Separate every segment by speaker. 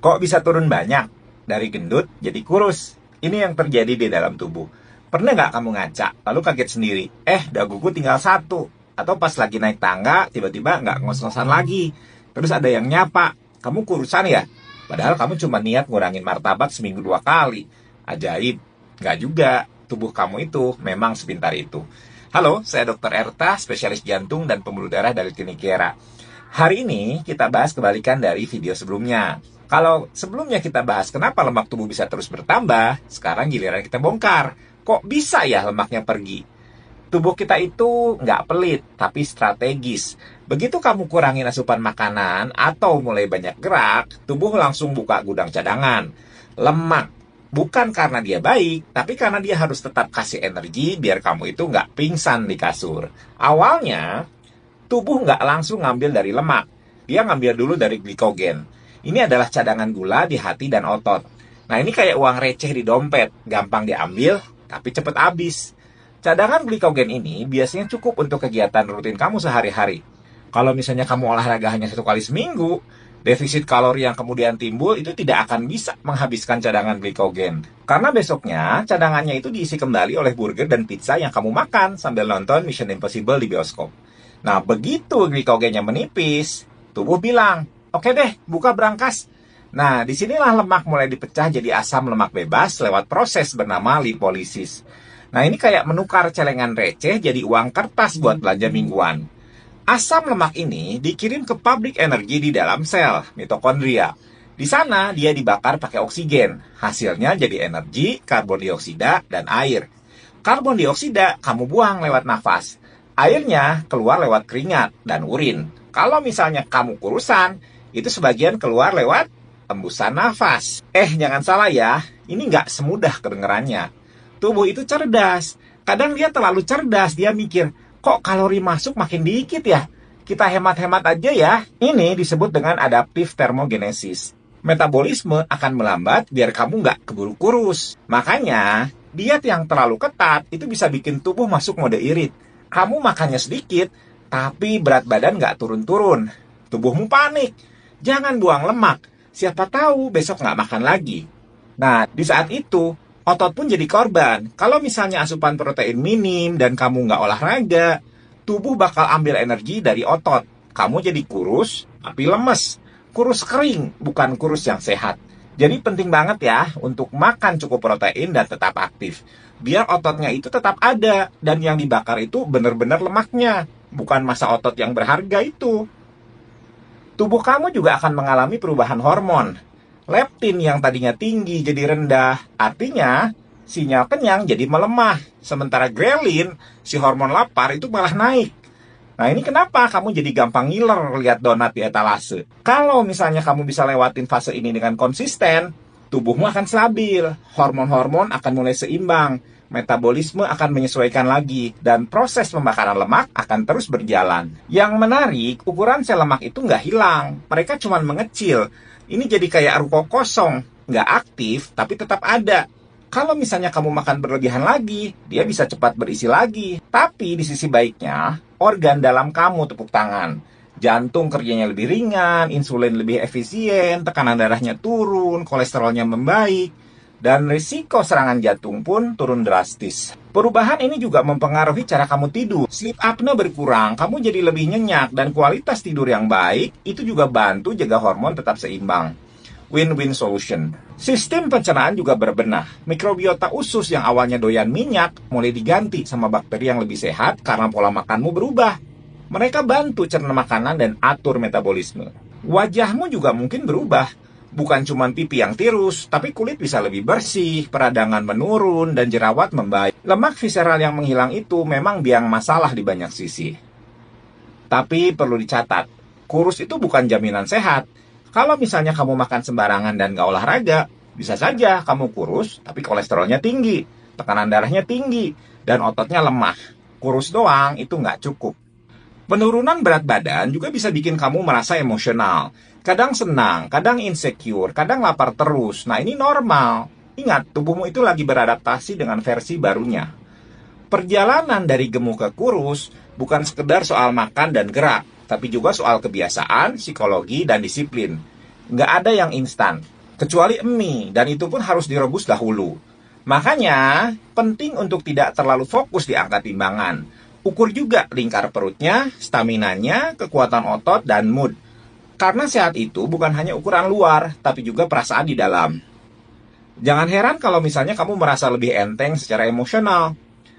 Speaker 1: Kok bisa turun banyak? Dari gendut jadi kurus. Ini yang terjadi di dalam tubuh. Pernah nggak kamu ngaca, lalu kaget sendiri? Daguku tinggal satu. Atau pas lagi naik tangga, tiba-tiba nggak ngos-ngosan lagi. Terus ada yang nyapa, kamu kurusan ya? Padahal kamu cuma niat ngurangin martabak seminggu 2 kali. Ajaib. Nggak juga. Tubuh kamu itu memang sepintar itu. Halo, saya Dr. Erta, spesialis jantung dan pembuluh darah dari Klinik Kiera. Hari ini kita bahas kebalikan dari video sebelumnya. Kalau sebelumnya kita bahas kenapa lemak tubuh bisa terus bertambah, sekarang giliran kita bongkar. Kok bisa ya lemaknya pergi? Tubuh kita itu nggak pelit, tapi strategis. Begitu kamu kurangin asupan makanan atau mulai banyak gerak, tubuh langsung buka gudang cadangan. Lemak. Bukan karena dia baik, tapi karena dia harus tetap kasih energi biar kamu itu nggak pingsan di kasur. Awalnya, tubuh nggak langsung ngambil dari lemak. Dia ngambil dulu dari glikogen. Ini adalah cadangan gula di hati dan otot. Nah, ini kayak uang receh di dompet. Gampang diambil, tapi cepat habis. Cadangan glikogen ini biasanya cukup untuk kegiatan rutin kamu sehari-hari. Kalau misalnya kamu olahraga hanya 1 kali seminggu, defisit kalori yang kemudian timbul itu tidak akan bisa menghabiskan cadangan glikogen. Karena besoknya cadangannya itu diisi kembali oleh burger dan pizza yang kamu makan sambil nonton Mission Impossible di bioskop. Nah, begitu glikogennya menipis, tubuh bilang, oke deh, buka brankas. Nah, disinilah lemak mulai dipecah jadi asam lemak bebas lewat proses bernama lipolisis. Nah, ini kayak menukar celengan receh jadi uang kertas buat belanja mingguan. Asam lemak ini dikirim ke pabrik energi di dalam sel, mitokondria. Di sana dia dibakar pakai oksigen. Hasilnya jadi energi, karbon dioksida, dan air. Karbon dioksida kamu buang lewat nafas. Airnya keluar lewat keringat dan urin. Kalau misalnya kamu kurusan, itu sebagian keluar lewat hembusan nafas. Jangan salah ya, ini nggak semudah kedengerannya. Tubuh itu cerdas. Kadang dia terlalu cerdas, dia mikir, kok kalori masuk makin dikit ya? Kita hemat-hemat aja ya. Ini disebut dengan adaptif termogenesis. Metabolisme akan melambat biar kamu nggak keburu kurus. Makanya, diet yang terlalu ketat itu bisa bikin tubuh masuk mode irit. Kamu makannya sedikit, tapi berat badan nggak turun-turun. Tubuhmu panik. Jangan buang lemak. Siapa tahu besok nggak makan lagi. Nah, di saat itu, otot pun jadi korban. Kalau misalnya asupan protein minim dan kamu nggak olahraga, tubuh bakal ambil energi dari otot. Kamu jadi kurus, tapi lemes. Kurus kering, bukan kurus yang sehat. Jadi penting banget ya untuk makan cukup protein dan tetap aktif. Biar ototnya itu tetap ada, dan yang dibakar itu benar-benar lemaknya, bukan massa otot yang berharga itu. Tubuh kamu juga akan mengalami perubahan hormon. Leptin yang tadinya tinggi jadi rendah, artinya sinyal kenyang jadi melemah. Sementara grelin, si hormon lapar itu malah naik. Nah, ini kenapa kamu jadi gampang ngiler lihat donat di etalase. Kalau misalnya kamu bisa lewatin fase ini dengan konsisten, tubuhmu akan stabil, hormon-hormon akan mulai seimbang, metabolisme akan menyesuaikan lagi, dan proses pembakaran lemak akan terus berjalan. Yang menarik, ukuran sel lemak itu nggak hilang, mereka cuma mengecil. Ini jadi kayak ruko kosong, nggak aktif tapi tetap ada. Kalau misalnya kamu makan berlebihan lagi, dia bisa cepat berisi lagi. Tapi di sisi baiknya, organ dalam kamu tepuk tangan. Jantung kerjanya lebih ringan, insulin lebih efisien, tekanan darahnya turun, kolesterolnya membaik, dan risiko serangan jantung pun turun drastis. Perubahan ini juga mempengaruhi cara kamu tidur. Sleep apnea berkurang, kamu jadi lebih nyenyak, dan kualitas tidur yang baik itu juga bantu jaga hormon tetap seimbang. Win-win solution. Sistem pencernaan juga berbenah. Mikrobiota usus yang awalnya doyan minyak mulai diganti sama bakteri yang lebih sehat karena pola makanmu berubah. Mereka bantu cerna makanan dan atur metabolisme. Wajahmu juga mungkin berubah. Bukan cuma pipi yang tirus, tapi kulit bisa lebih bersih, peradangan menurun, dan jerawat membaik. Lemak visceral yang menghilang itu memang biang masalah di banyak sisi. Tapi perlu dicatat, kurus itu bukan jaminan sehat. Kalau misalnya kamu makan sembarangan dan gak olahraga, bisa saja kamu kurus, tapi kolesterolnya tinggi, tekanan darahnya tinggi, dan ototnya lemah. Kurus doang itu nggak cukup. Penurunan berat badan juga bisa bikin kamu merasa emosional. Kadang senang, kadang insecure, kadang lapar terus. Nah, ini normal. Ingat, tubuhmu itu lagi beradaptasi dengan versi barunya. Perjalanan dari gemuk ke kurus bukan sekedar soal makan dan gerak, tapi juga soal kebiasaan, psikologi, dan disiplin. Nggak ada yang instan, kecuali mie, dan itu pun harus direbus dahulu. Makanya, penting untuk tidak terlalu fokus di angka timbangan. Ukur juga lingkar perutnya, staminanya, kekuatan otot, dan mood. Karena sehat itu bukan hanya ukuran luar, tapi juga perasaan di dalam. Jangan heran kalau misalnya kamu merasa lebih enteng secara emosional.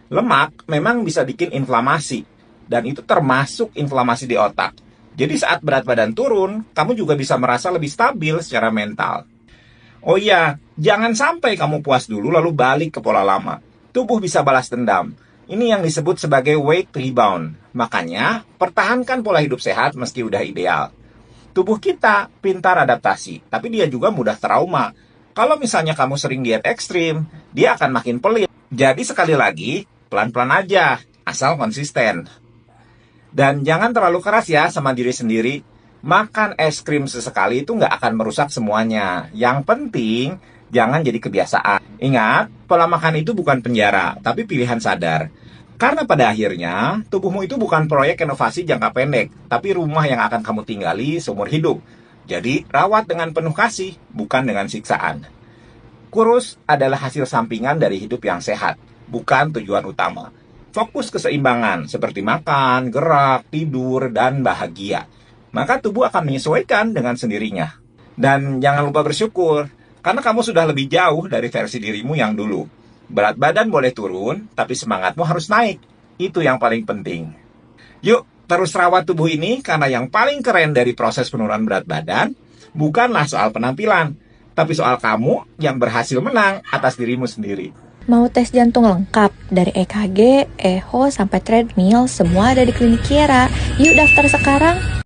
Speaker 1: Lemak memang bisa bikin inflamasi, dan itu termasuk inflamasi di otak. Jadi saat berat badan turun, kamu juga bisa merasa lebih stabil secara mental. Oh iya, jangan sampai kamu puas dulu lalu balik ke pola lama. Tubuh bisa balas dendam. Ini yang disebut sebagai weight rebound. Makanya, pertahankan pola hidup sehat meski udah ideal. Tubuh kita pintar adaptasi, tapi dia juga mudah trauma. Kalau misalnya kamu sering diet ekstrim, dia akan makin pelit. Jadi sekali lagi, pelan-pelan aja, asal konsisten. Dan jangan terlalu keras ya sama diri sendiri. Makan es krim sesekali itu nggak akan merusak semuanya. Yang penting, jangan jadi kebiasaan. Ingat, pola makan itu bukan penjara, tapi pilihan sadar. Karena pada akhirnya, tubuhmu itu bukan proyek inovasi jangka pendek, tapi rumah yang akan kamu tinggali seumur hidup. Jadi, rawat dengan penuh kasih, bukan dengan siksaan. Kurus adalah hasil sampingan dari hidup yang sehat, bukan tujuan utama. Fokus keseimbangan, seperti makan, gerak, tidur, dan bahagia. Maka tubuh akan menyesuaikan dengan sendirinya. Dan jangan lupa bersyukur, karena kamu sudah lebih jauh dari versi dirimu yang dulu. Berat badan boleh turun, tapi semangatmu harus naik. Itu yang paling penting. Yuk, terus rawat tubuh ini, karena yang paling keren dari proses penurunan berat badan, bukanlah soal penampilan, tapi soal kamu yang berhasil menang atas dirimu sendiri.
Speaker 2: Mau tes jantung lengkap dari EKG, echo, sampai treadmill, semua ada di Klinik Kiera. Yuk daftar sekarang.